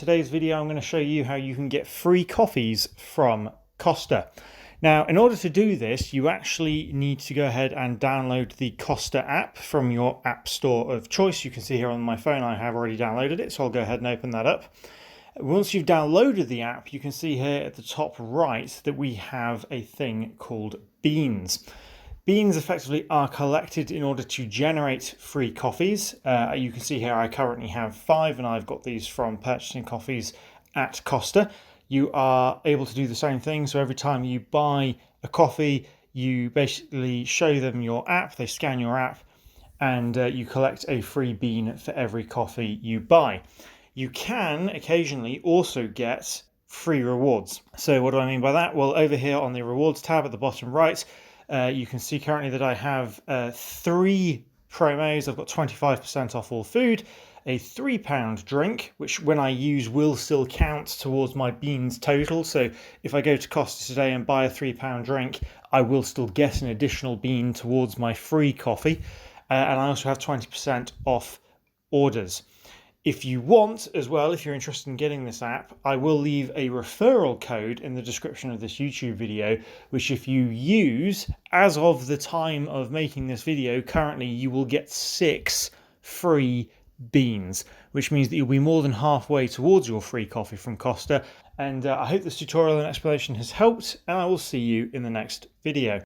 today's video I'm going to show you how you can get free coffees from Costa. Now, in order to do this, you actually need to go ahead and download the Costa app from your app store of choice. You can see here on my phone I have already downloaded it, so I'll go ahead and open that up. Once you've downloaded the app, you can see here at the top right that we have a thing called beans. Beans effectively are collected in order to generate free coffees. You can see here I currently have 5 and I've got these from purchasing coffees at Costa. You are able to do the same thing, so every time you buy a coffee you basically show them your app, they scan your app, and you collect a free bean for every coffee you buy. You can occasionally also get free rewards. So what do I mean by that? Well, over here on the rewards tab at the bottom right, you can see currently that I have 3 promos. I've got 25% off all food, a £3 drink, which when I use will still count towards my beans total. So if I go to Costa today and buy a £3 drink, I will still get an additional bean towards my free coffee. And I also have 20% off orders. If you want as well, if you're interested in getting this app, I will leave a referral code in the description of this YouTube video, which if you use as of the time of making this video, currently you will get 6 free beans, which means that you'll be more than halfway towards your free coffee from Costa. And I hope this tutorial and explanation has helped, and I will see you in the next video.